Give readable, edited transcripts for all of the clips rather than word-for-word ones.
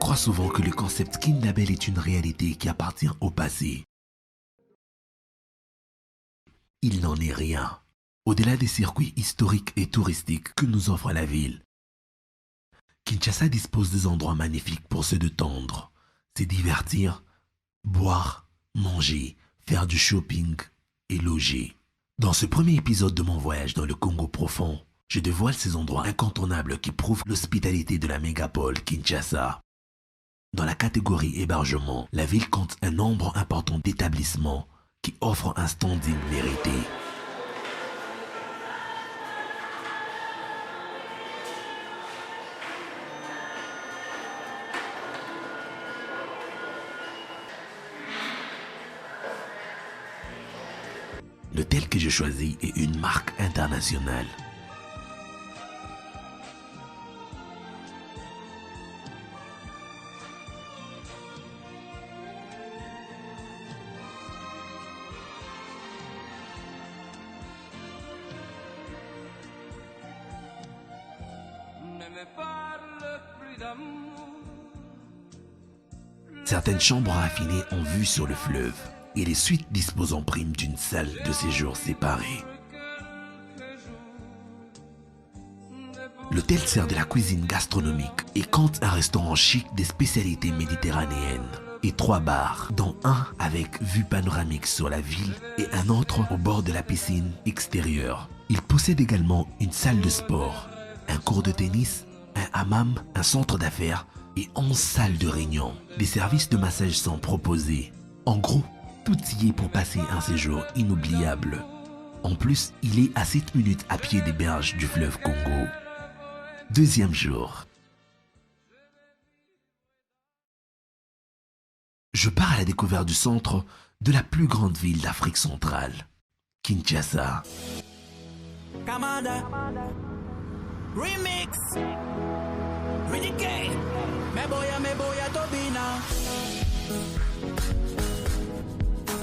croit souvent que le concept Kin Label est une réalité qui appartient au passé. Il n'en est rien. Au-delà des circuits historiques et touristiques que nous offre la ville, Kinshasa dispose des endroits magnifiques pour se détendre, se divertir, boire, manger, faire du shopping et loger. Dans ce premier épisode de mon voyage dans le Congo profond, je dévoile ces endroits incontournables qui prouvent l'hospitalité de la mégapole Kinshasa. Dans la catégorie hébergement, la ville compte un nombre important d'établissements qui offrent un standing mérité. L'hôtel que j'ai choisi est une marque internationale. Certaines chambres raffinées ont vue sur le fleuve et les suites disposent en prime d'une salle de séjour séparée. L'hôtel sert de la cuisine gastronomique et compte un restaurant chic des spécialités méditerranéennes et 3 bars, dont un avec vue panoramique sur la ville et un autre au bord de la piscine extérieure. Il possède également une salle de sport, un court de tennis, un hammam, un centre d'affaires et 11 salles de réunion. Des services de massage sont proposés. En gros, tout y est pour passer un séjour inoubliable. En plus, il est à 7 minutes à pied des berges du fleuve Congo. Deuxième jour. Je pars à la découverte du centre de la plus grande ville d'Afrique centrale, Kinshasa. Kamanda Remix Ridike Meboya Tobina.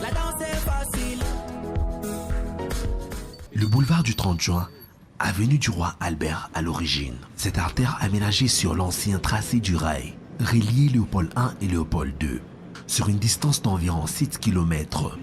La danse est facile. Le boulevard du 30 juin, avenue du roi Albert à l'origine. Cette artère aménagée sur l'ancien tracé du rail, reliait Léopold I et Léopold II, sur une distance d'environ 7 km.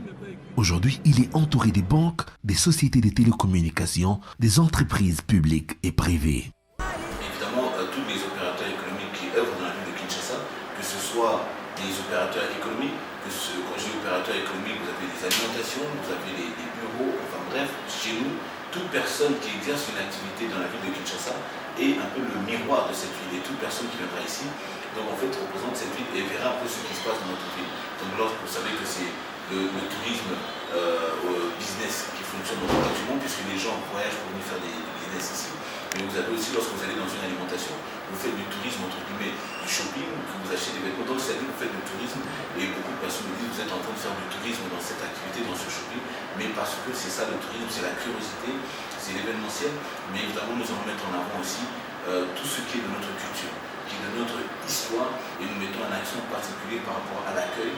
Aujourd'hui, il est entouré des banques, des sociétés de télécommunications, des entreprises publiques et privées. Évidemment, tous les opérateurs économiques qui œuvrent dans la ville de Kinshasa, que ce soit des opérateurs économiques, quand je dis opérateurs économiques, vous avez des alimentations, vous avez des bureaux, enfin bref, chez nous, toute personne qui exerce une activité dans la ville de Kinshasa est un peu le miroir de cette ville, et toute personne qui viendra ici, donc en fait représente cette ville et verra un peu ce qui se passe dans notre ville. Donc lorsque vous savez que c'est le tourisme business qui fonctionne dans le monde, puisque les gens voyagent pour venir faire des business ici. Mais vous avez aussi, lorsque vous allez dans une alimentation, vous faites du tourisme, entre guillemets, du shopping, que vous achetez des vêtements. Donc c'est-à-dire que vous faites du tourisme, et beaucoup de personnes me disent, vous êtes en train de faire du tourisme dans cette activité, dans ce shopping, mais parce que c'est ça le tourisme, c'est la curiosité, c'est l'événementiel, mais évidemment nous allons mettre en avant aussi tout ce qui est de notre culture, qui est de notre histoire, et nous mettons un accent particulier par rapport à l'accueil,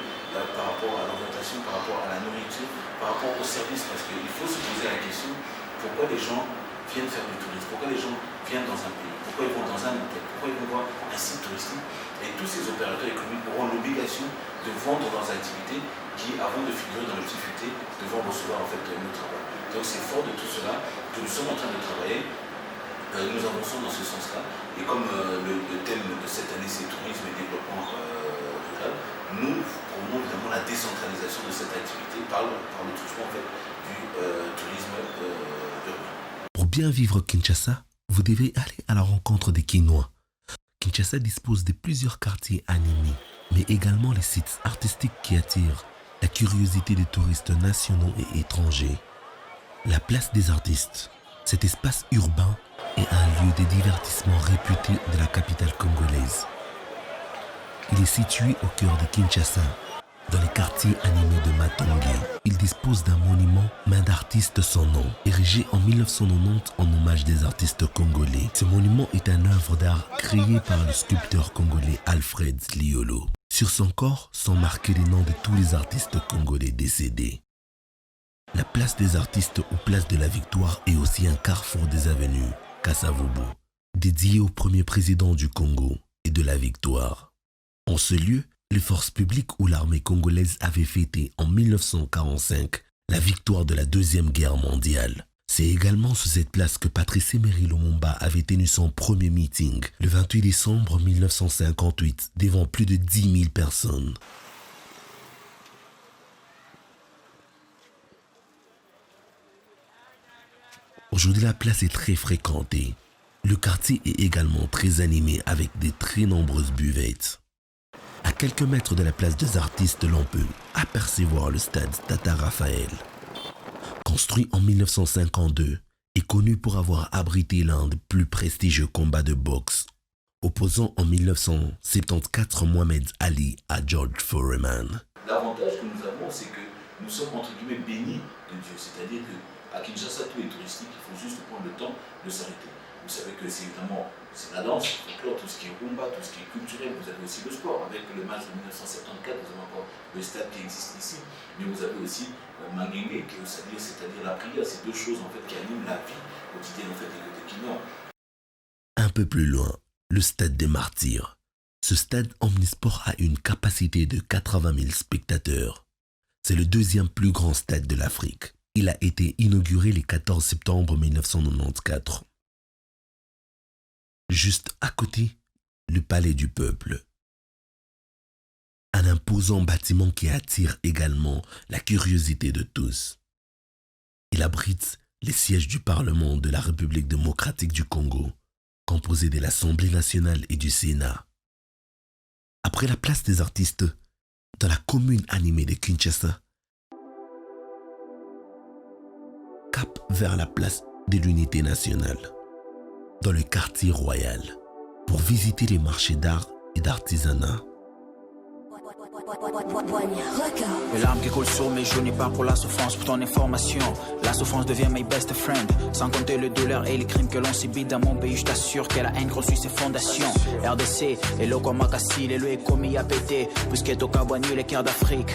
par rapport à l'orientation, par rapport à la nourriture, par rapport au service, parce qu'il faut se poser la question, pourquoi les gens viennent faire du tourisme, pourquoi les gens viennent dans un pays, pourquoi ils vont dans un hôtel, pourquoi ils vont voir un site touristique. Et tous ces opérateurs économiques auront l'obligation de vendre leurs activités qui, avant de figurer dans le petit futé, devront recevoir en fait nos travaux. Donc c'est fort de tout cela que nous sommes en train de travailler. Nous avançons dans ce sens-là. Et comme le thème de cette année c'est tourisme et développement rural, nous prenons évidemment la décentralisation de cette activité par le touchement en fait, du tourisme urbain. Pour bien vivre Kinshasa, vous devez aller à la rencontre des Kinois. Kinshasa dispose de plusieurs quartiers animés, mais également les sites artistiques qui attirent la curiosité des touristes nationaux et étrangers. La place des artistes, cet espace urbain est un lieu de divertissement réputé de la capitale congolaise. Il est situé au cœur de Kinshasa, dans les quartiers animés de Matongé. Il dispose d'un monument main d'artiste sans nom, érigé en 1990 en hommage des artistes congolais. Ce monument est une œuvre d'art créée par le sculpteur congolais Alfred Liolo. Sur son corps sont marqués les noms de tous les artistes congolais décédés. La place des artistes ou place de la Victoire est aussi un carrefour des avenues Kasavubu, dédié au premier président du Congo et de la Victoire. En ce lieu, les forces publiques ou l'armée congolaise avaient fêté en 1945 la victoire de la Deuxième Guerre mondiale. C'est également sur cette place que Patrice Emery Lumumba avait tenu son premier meeting le 28 décembre 1958 devant plus de 10 000 personnes. Aujourd'hui, la place est très fréquentée. Le quartier est également très animé avec de très nombreuses buvettes. À quelques mètres de la place des artistes, l'on peut apercevoir le stade Tata Raphaël. Construit en 1952 et connu pour avoir abrité l'un des plus prestigieux combats de boxe, opposant en 1974 Mohamed Ali à George Foreman. L'avantage que nous avons, c'est que nous sommes entre guillemets bénis de Dieu. C'est-à-dire qu'à Kinshasa, tout est touristique, il faut juste prendre le temps de s'arrêter. Vous savez que c'est évidemment la danse, le folklore, tout ce qui est rumba, tout ce qui est culturel. Vous avez aussi le sport. Avec le match de 1974, vous avez encore le stade qui existe ici. Mais vous avez aussi Mangenge, c'est-à-dire la prière. C'est deux choses en fait qui animent la vie quotidienne en fait, des Kényans. Un peu plus loin, le stade des Martyrs. Ce stade omnisport a une capacité de 80 000 spectateurs. C'est le deuxième plus grand stade de l'Afrique. Il a été inauguré le 14 septembre 1994. Juste à côté, le Palais du Peuple. Un imposant bâtiment qui attire également la curiosité de tous. Il abrite les sièges du Parlement de la République démocratique du Congo, composé de l'Assemblée nationale et du Sénat. Après la place des artistes, dans la commune animée de Kinshasa, cap vers la place de l'Unité nationale, dans le quartier royal, pour visiter les marchés d'art et d'artisanat. Les larmes qui coulent sur mes joues n'est pas pour la souffrance. Pour ton information, la souffrance devient my best friend. Sans compter le douleur et les crimes que l'on subit dans mon pays, je t'assure que la haine construit ses fondations. RDC, et le Makassi, les est commis à péter. Puisqu'est au Kabouani, les cœurs d'Afrique.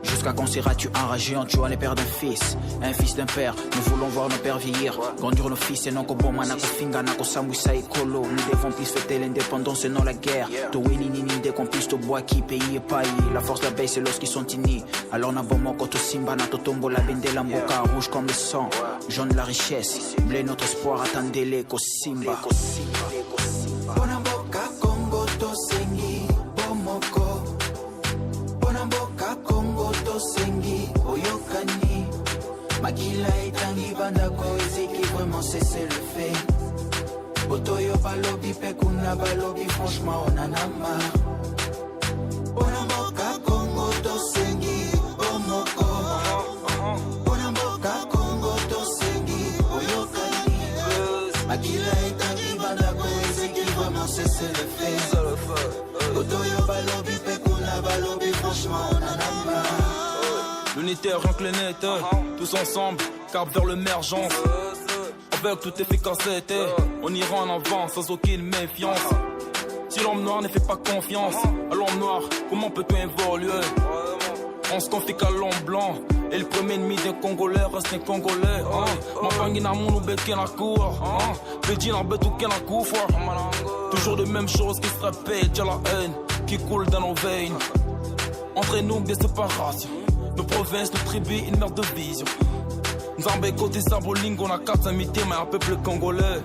Jusqu'à quand seras-tu enragé en tuant les pères d'un fils, un fils d'un père? Nous voulons voir nos pères vieillir, grandir nos fils et non ko boma na ko finga na ko samwisa ekolo. Nous devons plus fêter l'indépendance et non la guerre. To wini nini dès qu'on puisse to bois qui pays et pays. La force de la baisse c'est lorsqu'ils sont unis. Alors na bomo ko to simba na to tombo la bende la mboka rouge comme le sang, jaune la richesse, blé notre espoir, attendez-les ko simba. Makila etangi banda ko ezeki vraiment cesser le fait. Otoyo balobi pekuna balobi franchement on en a marre. Bonamboka Congo tosengi bomoko. Bonamboka Congo tosengi oyokani. Makila etangi banda ko ezeki vraiment cesser le fait. Otoyo balobi pekuna balobi franchement on en a marre. L'unité rank le net, tous ensemble, cap vers l'émergence. Avec toute efficacité, on ira en avant sans aucune méfiance. Si l'homme noir ne fait pas confiance à l'homme noir, comment peut-on évoluer? On se confie qu'à l'homme blanc. Et le premier ennemi d'un Congolais reste un Congolais. Ma pangue n'a mon oubé qu'un la cour. Pédine en bête ou qu'un la couvre. Toujours de mêmes choses qui se répètent, y'a la haine qui coule dans nos veines. Entre nous des séparations. Nos provinces, nos tribus, une merde de vision. Nous avons côté Saboling, on a 4 invités, mais un peuple congolais.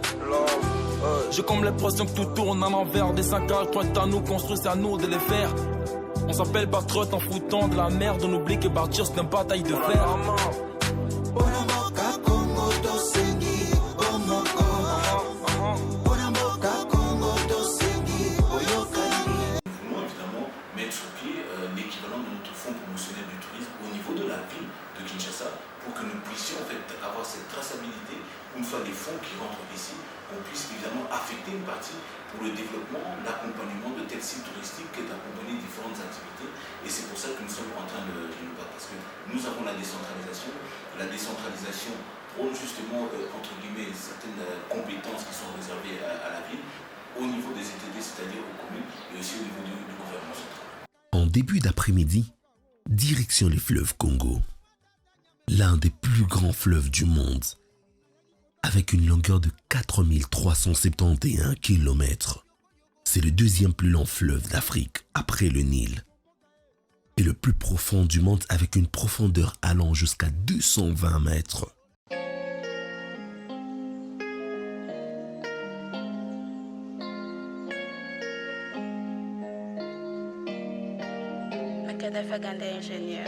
J'ai comme l'impression que tout tourne en envers. Des 5 à nous construire, c'est à nous de les faire. On s'appelle patriote en foutant de la merde. On oublie que bâtir c'est une bataille de fer. Une fois les fonds qui rentrent ici, qu'on puisse évidemment affecter une partie pour le développement, l'accompagnement de tels sites touristiques et d'accompagner différentes activités. Et c'est pour ça que nous sommes en train de nous battre. Parce que nous avons la décentralisation. La décentralisation prône justement, entre guillemets, certaines compétences qui sont réservées à la ville, au niveau des ETD, c'est-à-dire aux communes, et aussi au niveau du gouvernement central. En début d'après-midi, direction les fleuves Congo. L'un des plus grands fleuves du monde, avec une longueur de 4371 km. C'est le deuxième plus long fleuve d'Afrique, après le Nil. Et le plus profond du monde avec une profondeur allant jusqu'à 220 mètres. Ingénieur.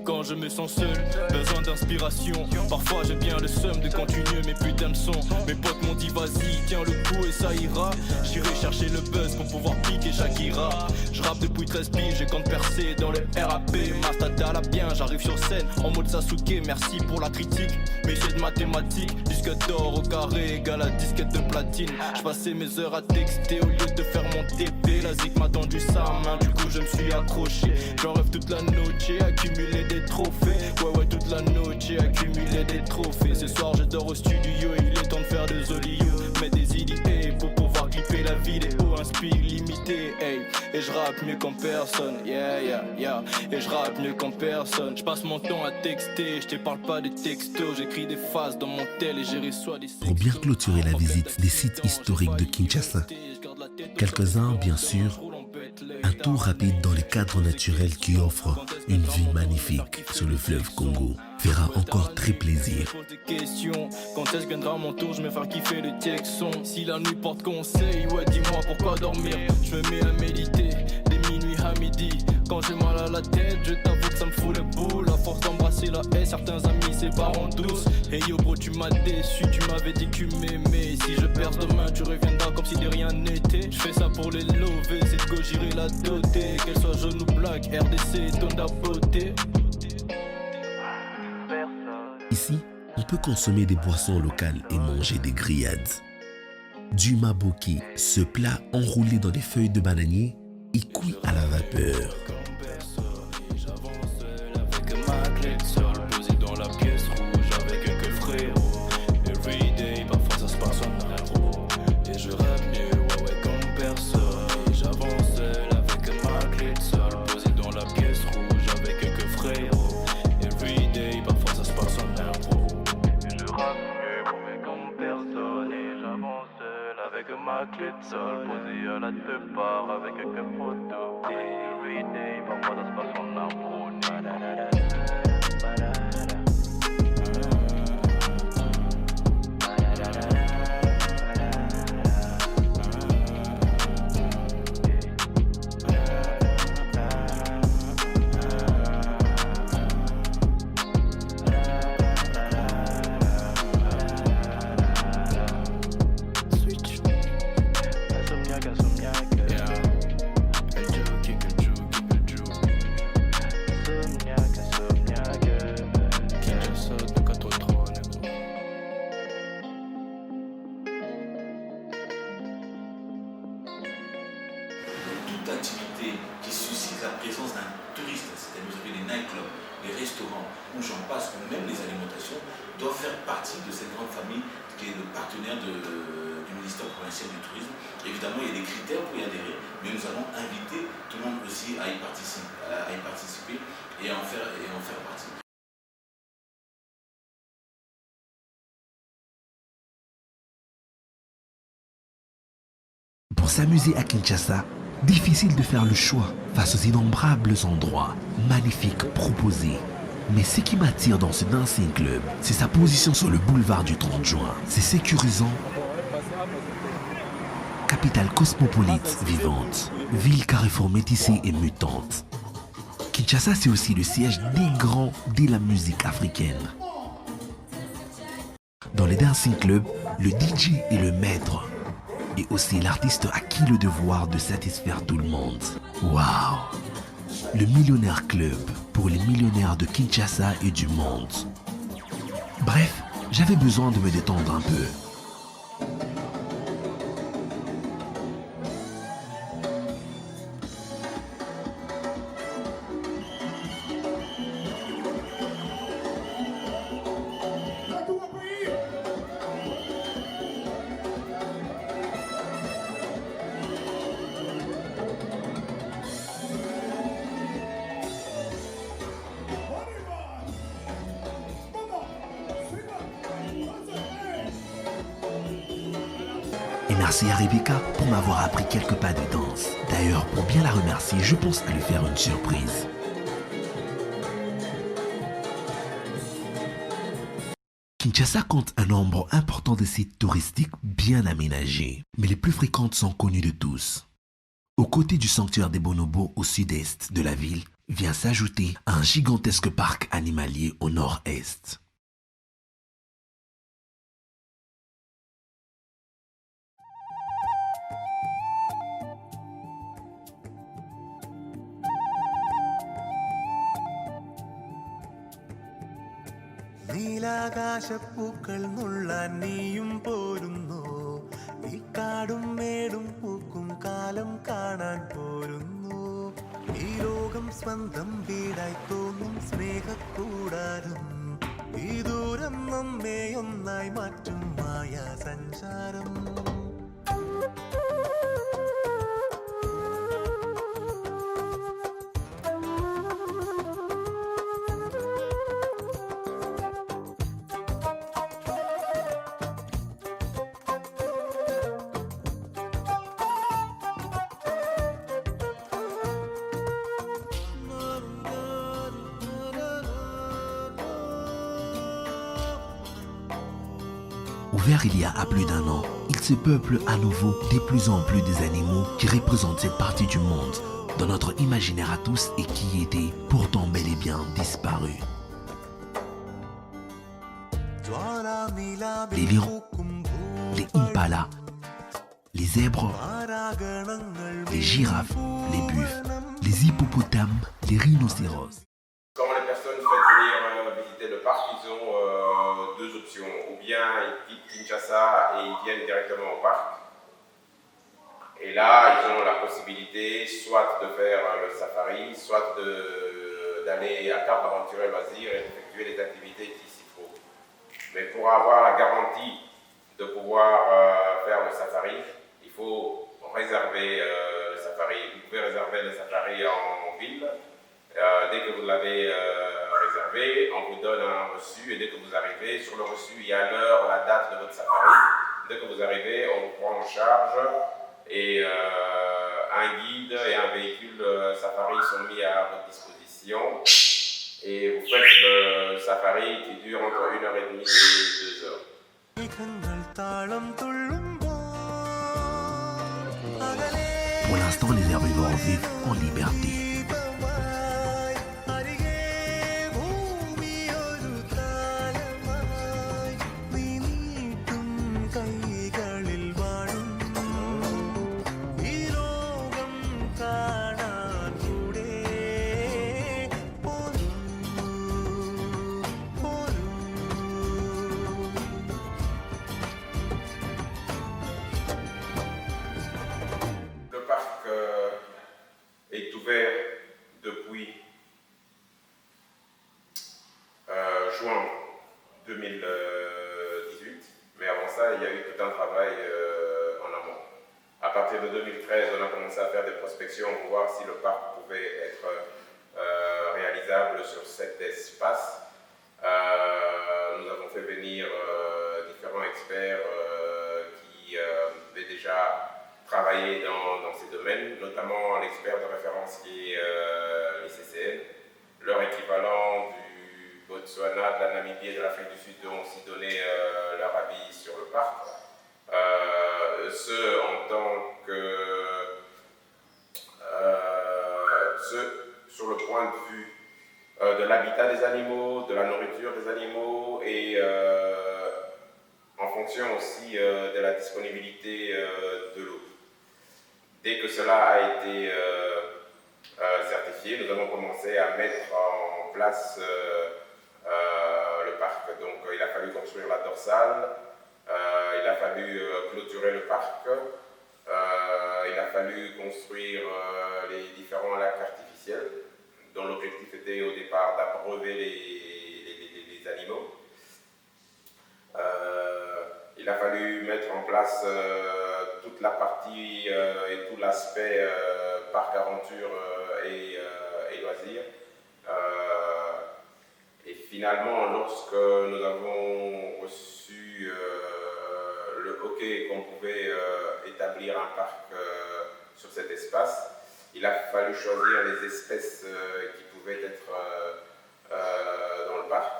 Quand je me sens seul, besoin d'inspiration. Parfois j'ai bien le seum de continuer mes putains de sons. Mes potes m'ont dit vas-y, tiens le coup et ça ira. J'irai chercher le buzz pour pouvoir piquer Shakira. Je rappe depuis 13 piges, j'ai compte percer dans le RAP. Mastata la bien, j'arrive sur scène en mode Sasuke. Merci pour la critique, mais j'ai de mathématiques. Disque d'or au carré égale à disquette de platine. Je passais mes heures à texter au lieu de faire mon TP. La zik m'a tendu sa main, du coup je me suis accroché. J'en rêve toute la noche, accumuler des trophées. Ouais toute la noche, accumuler des trophées. Ce soir je dors au studio, il est temps de faire des olios. Mets des idées pour pouvoir clipper la vidéo. Un speed limité, hey. Et je rappe mieux qu'en personne, yeah. Et je rappe mieux qu'en personne. Je passe mon temps à texter, je te parle pas de textos. J'écris des phases dans mon tel et j'ai reçois des Pour bien clôturer la visite des sites historiques de Kinshasa, quelques-uns bien sûr, un tour rapide dans les cadres naturels qui offrent une vue magnifique sur le fleuve Congo fera encore très plaisir. Quand est-ce viendra mon tour, je me faire kiffer le texon. Si la nuit porte conseil, ouais dis-moi pourquoi dormir. Je me mets à méditer, des minuit à midi. Quand j'ai mal à la tête, je t'avoue que ça me fout le boule. À force d'embrasser la haie, certains amis séparent en douce. Hey yo bro, tu m'as déçu, tu m'avais dit que tu m'aimais. Si je perds demain, tu reviendras comme si de rien n'était. Je fais ça pour les lover, c'est de go j'irai la doter. Qu'elle soit jaune ou black, RDC, tonne à beauté. Ici, on peut consommer des boissons locales et manger des grillades. Du maboki, ce plat enroulé dans des feuilles de bananier et cuit à la vapeur. Ma clé de sol posée à la deux parts avec quelques photos. Everyday, parfois ça se passe en impro. Activité qui suscite la présence d'un touriste, c'est-à-dire les nightclubs, les restaurants, où j'en passe, ou même les alimentations, doivent faire partie de cette grande famille qui est le partenaire du ministère provincial du tourisme. Évidemment, il y a des critères pour y adhérer, mais nous allons inviter tout le monde aussi à y participer et à en faire partie. Pour s'amuser à Kinshasa, difficile de faire le choix face aux innombrables endroits magnifiques proposés. Mais ce qui m'attire dans ce dancing club, c'est sa position sur le boulevard du 30 juin. C'est sécurisant. Capitale cosmopolite vivante, ville carrefour métissée et mutante. Kinshasa, c'est aussi le siège des grands de la musique africaine. Dans les dancing clubs, le DJ est le maître. Et aussi l'artiste a qui le devoir de satisfaire tout le monde. Waouh! Le Millionnaire Club pour les millionnaires de Kinshasa et du monde. Bref, j'avais besoin de me détendre un peu. Merci à Rebecca pour m'avoir appris quelques pas de danse. D'ailleurs, pour bien la remercier, je pense à lui faire une surprise. Kinshasa compte un nombre important de sites touristiques bien aménagés, mais les plus fréquentes sont connues de tous. Aux côtés du sanctuaire des bonobos au sud-est de la ville, vient s'ajouter un gigantesque parc animalier au nord-est. നീലാകാശപ്പൂക്കൾ നുള്ളാൻ നീയും പോരുന്നു ഈ കാടും മേടും പൂക്കും കാലം കാണാൻ പോരുന്നു ഈ ലോകം സ്വന്തം വീടായി തോന്നും സ്നേഹക്കൂടാരം ഈ ദൂരം നമ്മെ ഒന്നായി മാറ്റും മായാ സഞ്ചാരം Ouvert il y a plus d'un an, il se peuple à nouveau de plus en plus des animaux qui représentent cette partie du monde dans notre imaginaire à tous et qui étaient pourtant bel et bien disparus. Les lions, les impalas, les zèbres, les girafes, les buffles, les hippopotames, les rhinocéros. Quand les personnes souhaitent venir visiter le parc, ils ont deux options. Ou bien ils quittent Kinshasa et ils viennent directement au parc. Et là, ils ont la possibilité soit de faire le safari, soit d'aller à Cap Aventure et Loisirs et d'effectuer les activités qu'il s'y faut. Mais pour avoir la garantie de pouvoir faire le safari, il faut réserver le safari. Vous pouvez réserver le safari en ville. Dès que vous l'avez réservé, on vous donne un reçu et dès que vous arrivez, sur le reçu, il y a l'heure, la date de votre safari. Dès que vous arrivez, on vous prend en charge et un guide et un véhicule safari sont mis à votre disposition. Et vous faites le safari qui dure entre 1h30 et 2 heures. Pour l'instant, les herbivores vivent en liberté. Est ouvert depuis juin 2018, mais avant ça, il y a eu tout un travail en amont. À partir de 2013, on a commencé à faire des prospections pour voir si le parc pouvait être réalisable sur cet espace. Nous avons fait venir différents experts qui avaient déjà travaillé dans ces domaines, notamment l'expert de référence qui est l'ICCN. Leur équivalent du Botswana, de la Namibie et de l'Afrique du Sud ont aussi donné leur avis sur le parc. Ce en tant que sur le point de vue de l'habitat des animaux, de la nourriture des animaux et en fonction aussi de la disponibilité de l'eau. Dès que cela a été certifié, nous avons commencé à mettre en place le parc. Donc il a fallu construire la dorsale, il a fallu clôturer le parc, il a fallu construire les différents lacs artificiels, dont l'objectif était au départ d'abreuver les animaux. Il a fallu mettre en place toute la partie et tout l'aspect parc aventure et loisirs. Et finalement, lorsque nous avons reçu le évoqué qu'on pouvait établir un parc sur cet espace, il a fallu choisir les espèces qui pouvaient être dans le parc.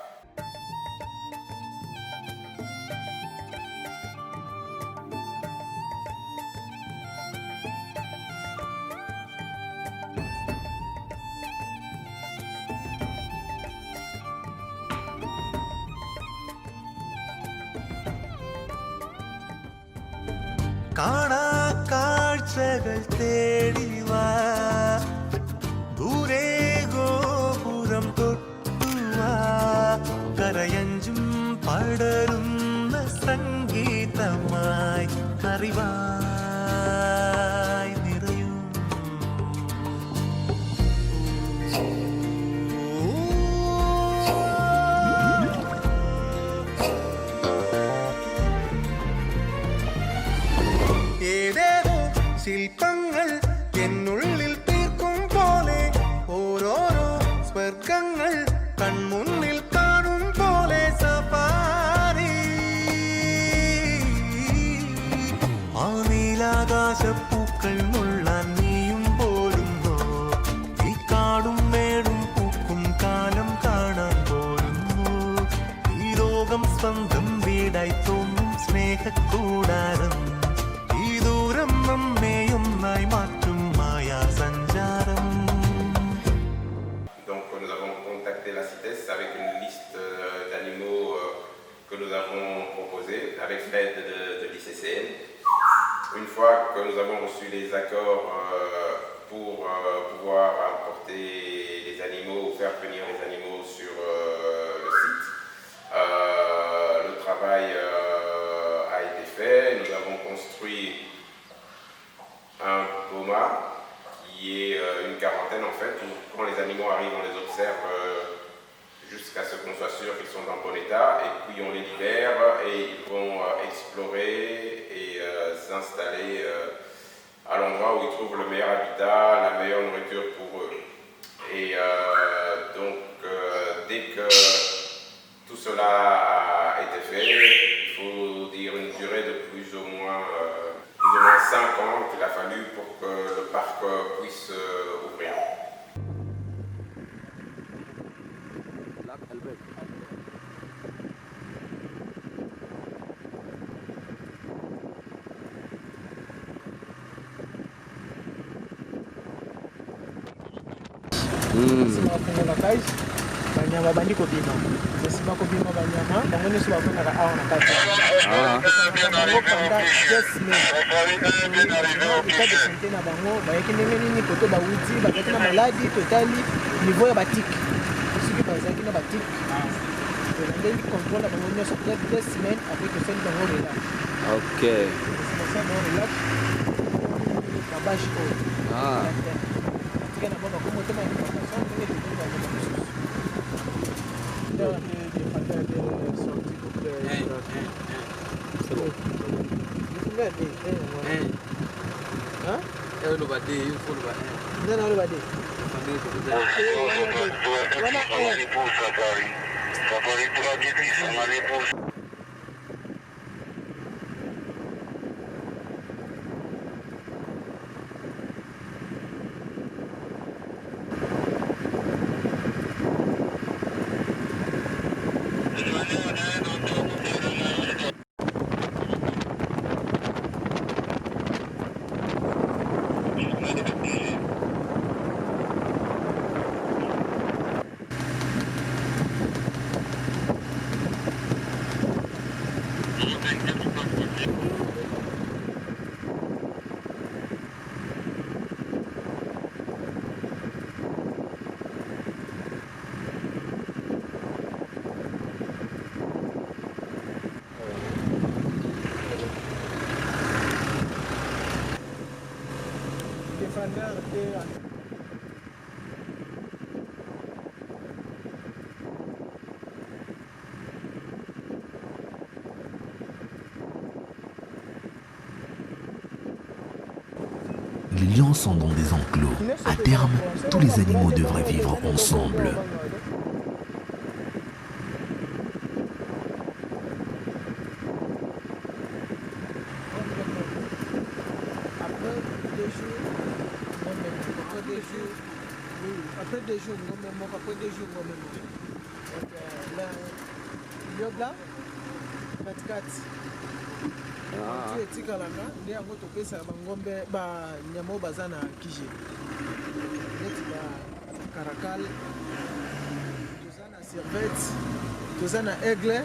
കാണാ കാഴ്ചകൾ തേടിവാ ദൂരെ ഗോപുരം തൊട്ടുവാ കരയഞ്ചും പടരുന്ന സംഗീതമായി അറിവായി നിറയും ഏതേതോ ശില്പങ്ങൾ എന്നുള്ളിൽ തീർക്കും പോലെ ഓരോരോ സ്വർഗങ്ങൾ കൺമുന്നിൽ കാണും പോലെ സഫാരി ആ നീലാകാശപ്പൂക്കൾ നുള്ളാൻ നീയും പോരുന്നോ ഈ കാടും മേടും പൂക്കും കാലം കാണാൻ പോരുന്നു ഈ ലോകം സ്വന്തം വീടായി തോന്നും സ്നേഹക്കൂടാരം Donc nous avons contacté la CITES avec une liste d'animaux que nous avons proposé avec l'aide de l'ICCN. Une fois que nous avons reçu les accords pour pouvoir importer les animaux ou faire venir les animaux sur le site, le travail a été fait. Nous avons construit un boma qui est une quarantaine en fait, où quand les animaux arrivent, on les observe jusqu'à ce qu'on soit sûr qu'ils sont en bon état, et puis on les libère et ils vont explorer et s'installer à l'endroit où ils trouvent le meilleur habitat, la meilleure nourriture pour eux. Et donc dès que tout cela a été fait, il faut dire une durée de plus ou moins 5 ans qu'il a fallu pour que le parc puisse ouvrir. banyama bandi kobima esima kobima banyama bango nyonso bavandaka awa na kati bango panda 10 semaines etat de santé na bango bayaki ndenge nini koto bawuti bazalaki na maladi totali niveau ya batike soki bazalaki na batike ndenge contrôle na bango nyonso peut-être 10 semaines après tosali bango relax basali bango relax babashi oyo tika na bango bakomotema information ndenge tokoni bango mosusu Les lions sont dans des enclos. À terme, tous les animaux devraient vivre ensemble. moko après 2 jours même. Donc là yoga 24 tu etikalanga nde yango topesaka bangombe banyama oyo baza na kije neti bakarakal toza na servete toza na aigle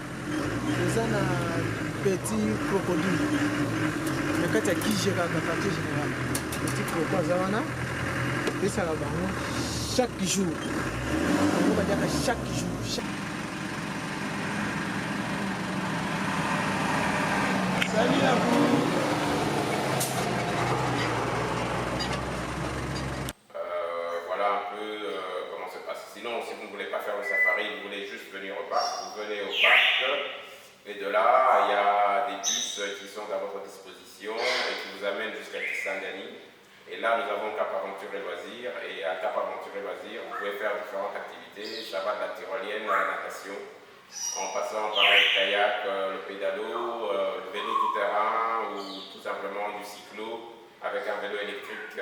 toza na petit crocodile na kati ya kije kaka quartier général petit croco aza wana topesaka bango chaque jour bango badiaka chaque jour. Salut à vous. Voilà un peu comment ça se passe. Sinon, si vous ne voulez pas faire le safari, vous voulez juste venir au parc, vous venez au parc. Et de là, il y a des bus qui sont à votre disposition et qui vous amènent jusqu'à Kisangani. Et là, nous avons Cap Aventure et Loisirs. Et à Cap Aventure et Loisirs, vous pouvez faire différentes activités. Ça va de la tyrolienne à la natation, en passant par le kayak, le pédalo, le vélo tout-terrain ou tout simplement du cyclo avec un vélo électrique.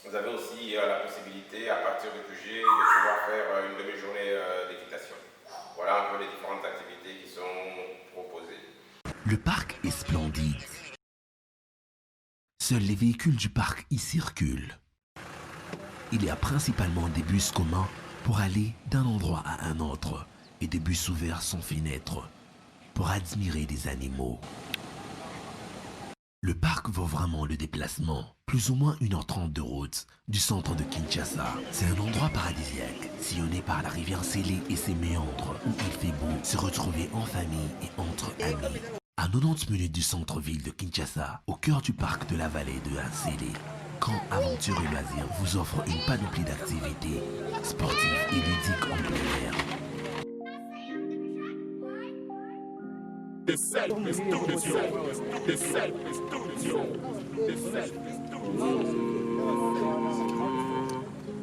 Vous avez aussi la possibilité, à partir du QG, de pouvoir faire une demi-journée d'équitation. Voilà un peu les différentes activités qui sont proposées. Le parc est splendide. Seuls les véhicules du parc y circulent. Il y a principalement des bus communs pour aller d'un endroit à un autre et des bus ouverts sans fenêtre pour admirer des animaux. Le parc vaut vraiment le déplacement, plus ou moins 1h30 de route du centre de Kinshasa. C'est un endroit paradisiaque, sillonné par la rivière Sélé et ses méandres, où il fait beau se retrouver en famille et entre amis. À 90 minutes du centre-ville de Kinshasa, au cœur du parc de la vallée de Sélé, Camp Aventure et Loisirs vous offre une panoplie d'activités sportives et ludiques en plein air.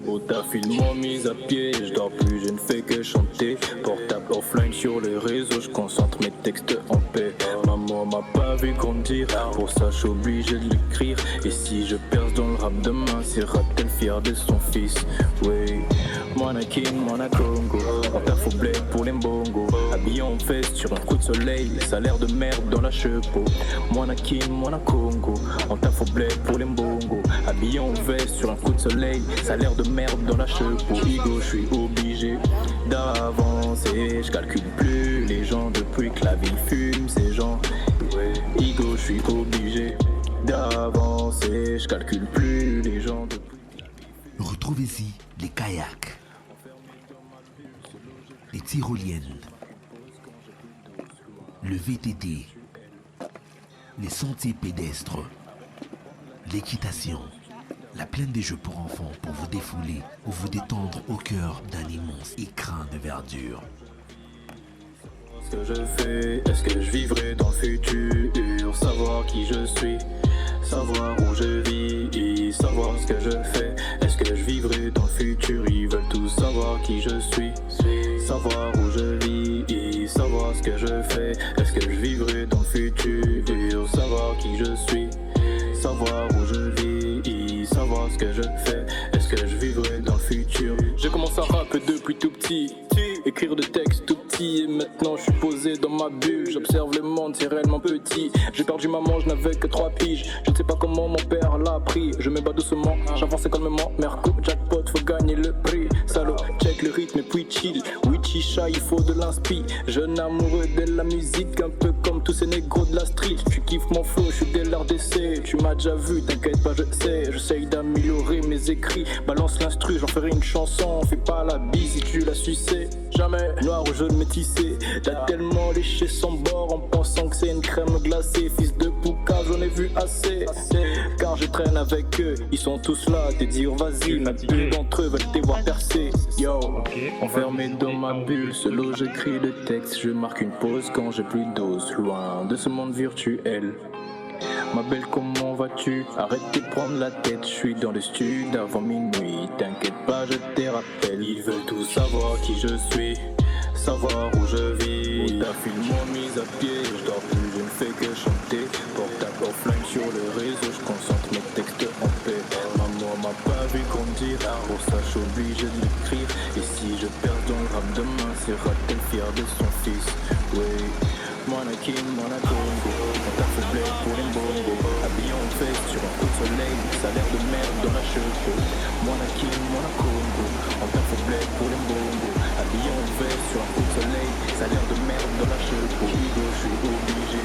Au taf ils m'ont mis à pied, je dors plus, je ne fais que chanter. Portable offline sur les réseaux, je concentre mes textes en paix. Maman m'a pas vu grandir, pour ça je suis obligé de l'écrire. Et si je perce dans le rap demain, sera-t-elle fière de son fils? Oui, Mwana King, Mwana Congo, on taf au bled pour les mbongo. Habillé en veste sur un coup de soleil, les salaires de merde dans la chepeau. Mwana King, Mwana Congo, on taf au bled pour les mbongo. Habillé en veste sur un coup de soleil, salaire de merde dans la chepeau. Igo, je suis obligé d'avancer, je calcule plus les gens depuis que la ville fume ces gens. Igo, je suis obligé d'avancer, je calcule plus les gens depuis que la ville fume. Retrouvez-y les kayaks, les tyroliennes, le VTT, les sentiers pédestres, l'équitation, la plaine des jeux pour enfants pour vous défouler ou vous détendre au cœur d'un immense écrin de verdure. Ce que je fais, est-ce que je vivrai dans le futur? Savoir qui je suis, savoir où je vis, savoir ce que je fais. Est-ce que je vivrai dans le futur? Ils veulent tous savoir qui je suis, savoir où je vis, savoir ce que je fais. Est-ce que je vivrai dans le futur? Savoir qui je suis, savoir où je vis, savoir ce que je fais. Est-ce que je vivrai dans le futur? J'ai commencé à rapper depuis tout petit, écrire des textes tout petit. Et maintenant je suis posé dans ma bulle, j'observe le monde, c'est réellement petit. J'ai perdu maman, je n'avais que 3 piges. Je ne sais pas comment mon père l'a pris. Je me bats doucement, j'avance calmement. Merco, jackpot, faut gagner le prix. Salaud, check le rythme et puis chill. Oui, chicha, il faut de l'inspi. Jeune amoureux de la musique, un peu comme tous ces négros de la street. Tu kiffes mon flow, je suis dès l'RDC. Tu m'as déjà vu, t'inquiète pas, je sais. J'essaye d'améliorer mes écrits. Balance l'instru, j'en ferai une chanson. Fais pas la bise si tu l'as sucé. Jamais noir ou jaune métissé. T'as tellement léché son bord en pensant que c'est une crème glacée. Fils de Pouka, j'en ai vu assez. Car je traîne avec eux, ils sont tous là. Te dire vas-y, ma bulle d'entre eux veulent te voir percer. Yo, enfermé dans ma bulle, solo j'écris le texte. Je marque une pause quand j'ai plus d'os. Loin de ce monde virtuel. Ma belle, comment vas-tu? Arrête de prendre la tête, je suis dans le stud avant minuit. T'inquiète pas, je te rappelle. Ils veulent tous savoir qui je suis, savoir où je vis. Ta fille m'ont mis à pied, je dors plus, je ne fais que chanter. Portable offline sur le réseau, je concentre mes textes en paix. Maman moi m'a pas vu conduire. Pour ça je suis obligé de l'écrire. Et si je perds dans le rap demain, sera-t-elle fière de son fils? Oui. Monakin, Monacongo, on t'a fait blé pour les bongos. Habillé en fête sur un coup de soleil, ça a l'air de merde dans la cheveux. Monakin, Monacongo, on t'a fait blé pour les bongos. Habillé en fête sur un coup de soleil, ça a l'air de merde dans la cheveux. Hugo, je suis obligé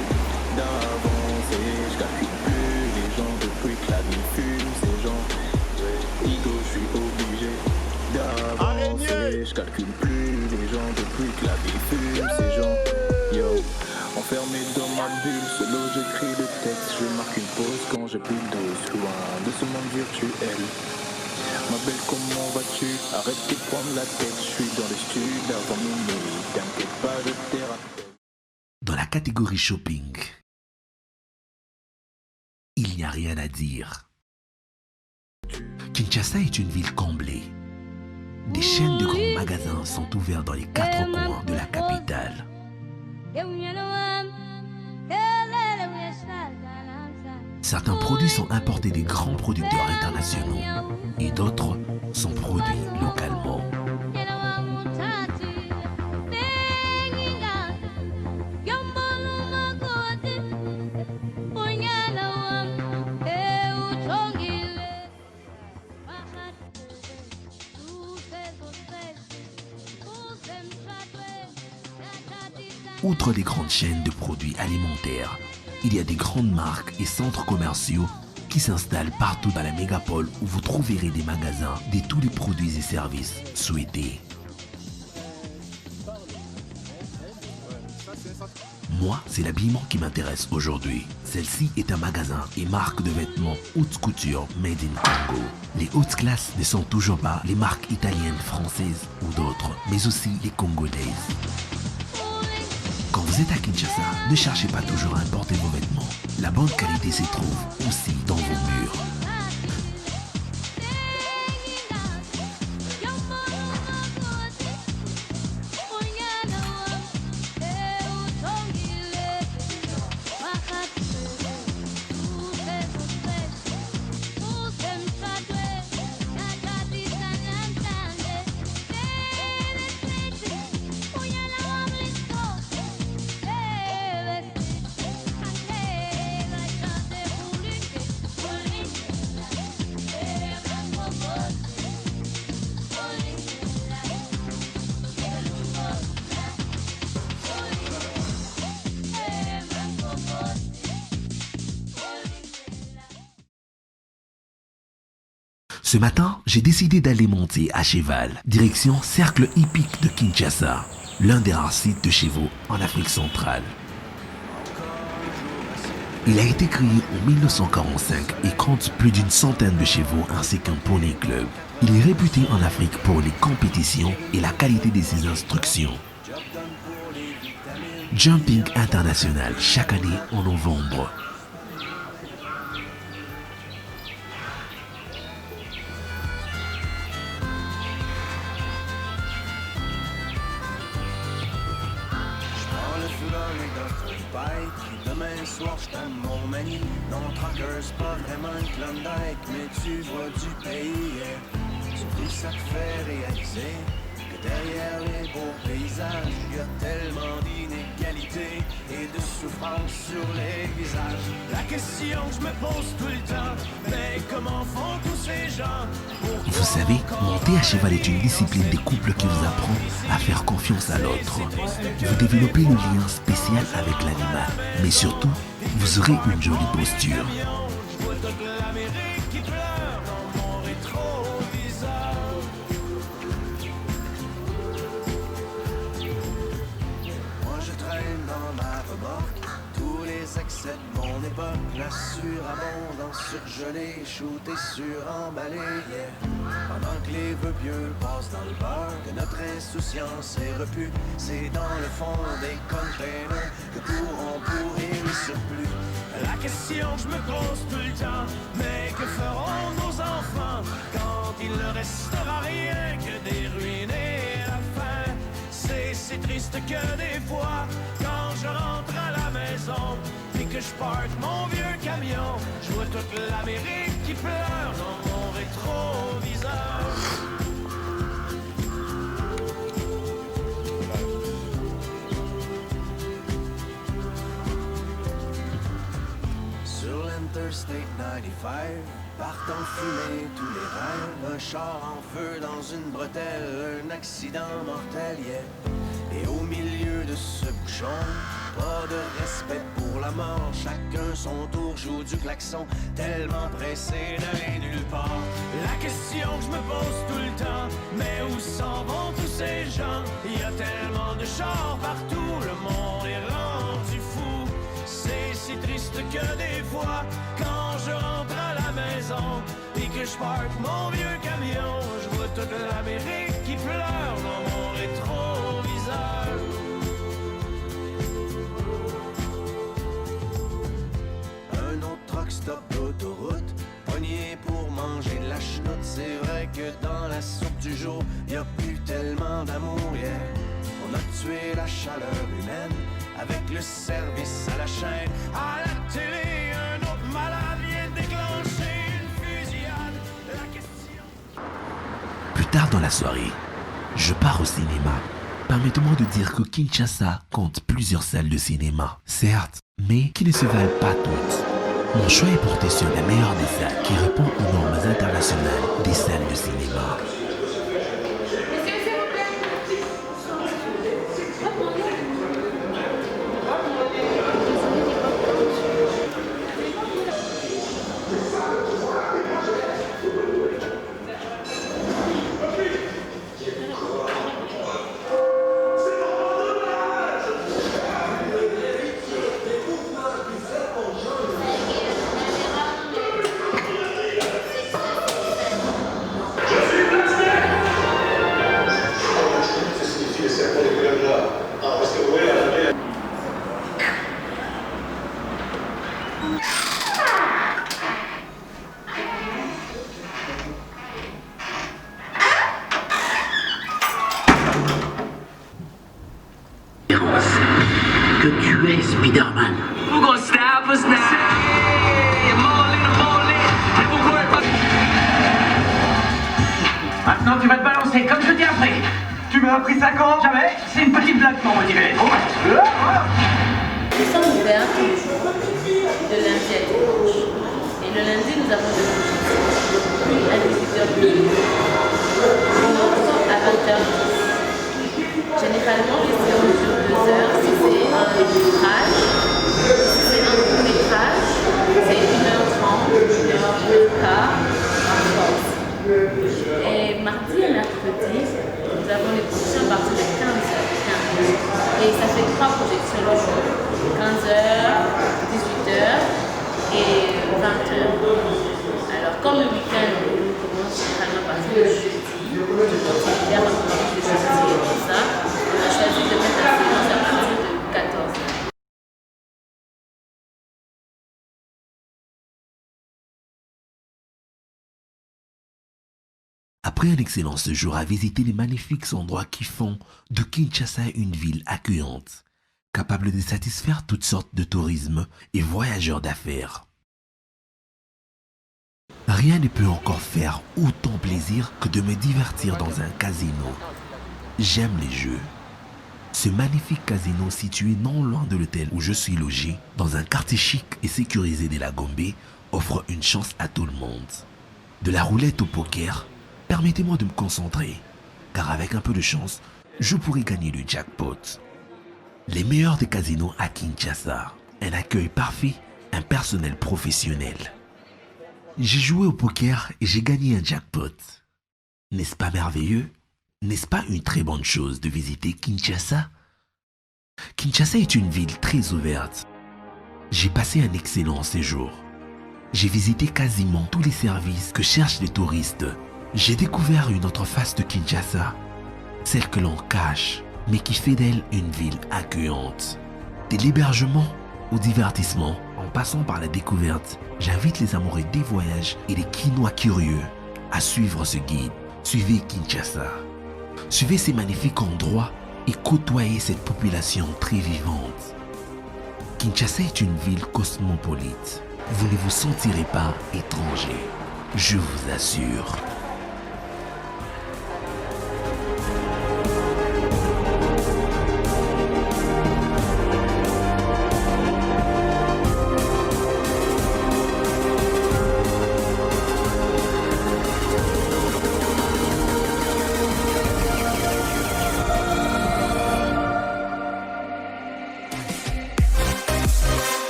d'avancer, je calcule plus les gens depuis que la vie fume ces gens. Hugo, je suis obligé d'avancer, je calcule plus les gens depuis que la vie fume ces gens. Yo, enfermé dans ma bulle, solo j'écris le texte, je marque une pause quand j'ai plus de dose, loin de ce monde virtuel. Ma belle, comment vas-tu? Arrête de prendre la tête, je suis dans les studs avant minuit, t'inquiète pas, je t'ai rappelé. Dans la catégorie shopping, il n'y a rien à dire. Kinshasa est une ville comblée. Des chaînes de grands magasins sont ouverts dans les 4 coins de la capitale. Certains produits sont importés des grands producteurs internationaux et d'autres sont produits localement. Outre les grandes chaînes de produits alimentaires, il y a des grandes marques et centres commerciaux qui s'installent partout dans la mégapole où vous trouverez des magasins de tous les produits et services souhaités. Moi, c'est l'habillement qui m'intéresse aujourd'hui. Celle-ci est un magasin et marque de vêtements haute couture made in Congo. Les hautes classes ne sont toujours pas les marques italiennes, françaises ou d'autres, mais aussi les congolaises. Quand vous êtes à Kinshasa, ne cherchez pas toujours à importer vos vêtements. La bonne qualité s'y trouve aussi dans vos murs. Ce matin, j'ai décidé d'aller monter à cheval, direction Cercle hippique de Kinshasa, l'un des rares sites de chevaux en Afrique centrale. Il a été créé en 1945 et compte plus d'une centaine de chevaux ainsi qu'un poney club. Il est réputé en Afrique pour les compétitions et la qualité de ses instructions. Jumping International chaque année en novembre. Demain soir, je t'aime mon manie. Non, Tracker, c'est pas vraiment un Klondike, mais tu vois du pays. Surtout, ça te fait réaliser que derrière les beaux paysages, il y a tellement d'inégalités et de souffrance sur les visages. La question que je me pose tout le temps, mais comment font tous ces gens? Vous savez, monter à cheval est une discipline des couples qui vous apprend à faire confiance à l'autre. Vous développez le lien spécial avec l'animal, mais surtout, vous aurez une jolie posture. Excès de mon époque, la surabondance surgelée, shootée, suremballée, Pendant que les vœux pieux passent dans le beurre, que notre insouciance est repue, c'est dans le fond des containers que pourront pourrir les surplus. La question que je me pose tout le temps, mais que feront nos enfants quand il ne restera rien que des ruines et la faim? C'est si triste que des fois, quand je rentre à la maison, et que je parque mon vieux camion. Je vois toute l'Amérique qui pleure dans mon rétroviseur. Sur l'Interstate 95, partent en fumée tous les rêves. Un char en feu dans une bretelle, un accident mortel, yeah. Et au milieu de ce bouchon, pas de respect pour la mort. Chacun son tour joue du klaxon, tellement pressé d'aller nulle part. La question que je me pose tout le temps, mais où s'en vont tous ces gens? Il y a tellement de chars partout, le monde est rendu fou. C'est si triste que des fois, quand je rentre à la maison et que je parque mon vieux camion, je vois toute l'Amérique qui pleure dans mon rétroviseur. Un autre truck stop d'autoroute, pogné pour manger de la chenoute. C'est vrai que dans la soupe du jour, y a plus tellement d'amour, yeah. On a tué la chaleur humaine avec le service à la chaîne. À la télé, un autre malade vient déclencher une fusillade. La question... Plus tard dans la soirée, je pars au cinéma. Permettez-moi de dire que Kinshasa compte plusieurs salles de cinéma, certes, mais qui ne se valent pas toutes. Mon choix est porté sur la meilleure des salles qui répond aux normes internationales des salles de cinéma. Que tu es Spider-Man. We're gonna stab us now. Maintenant tu vas te balancer comme je t'ai appris. Tu m'as appris ça quand? Jamais. C'est une petite blague pour motiver. Nous sommes ouverts tous les jours, de lundi à dimanche. Et le lundi, nous avons de puis à 18h30, à 20h10. Généralement, les séances durent 2 heures. Si c'est un métrage, si c'est un court métrage, c'est 1h30, 1h15 en force. Et mardi et mercredi, nous avons les projections à partir de 15h15. Et ça fait 3 projections le jour, 15h, 18h et 20h. Alors, comme le week-end, nous commençons généralement à partir de jeudi, on continue à recommencer le jeudi et tout ça. On a choisi de mettre la séance à partir de 14h. Après un excellent séjour à visiter les magnifiques endroits qui font de Kinshasa une ville accueillante, capable de satisfaire toutes sortes de tourisme et voyageurs d'affaires, rien ne peut encore faire autant plaisir que de me divertir dans un casino. J'aime les jeux. Ce magnifique casino situé non loin de l'hôtel où je suis logé, dans un quartier chic et sécurisé de la Gombe, offre une chance à tout le monde. De la roulette au poker, permettez-moi de me concentrer, car avec un peu de chance, je pourrais gagner le jackpot. Les meilleurs des casinos à Kinshasa, un accueil parfait, un personnel professionnel. J'ai joué au poker et j'ai gagné un jackpot. N'est-ce pas merveilleux? N'est-ce pas une très bonne chose de visiter Kinshasa? Kinshasa est une ville très ouverte. J'ai passé un excellent séjour. J'ai visité quasiment tous les services que cherchent les touristes. J'ai découvert une autre face de Kinshasa, celle que l'on cache, mais qui fait d'elle une ville accueillante. De l'hébergement au divertissement, en passant par la découverte, j'invite les amoureux des voyages et les Kinois curieux à suivre ce guide. Suivez Kinshasa. Suivez ces magnifiques endroits et côtoyez cette population très vivante. Kinshasa est une ville cosmopolite. Vous ne vous sentirez pas étranger. Je vous assure.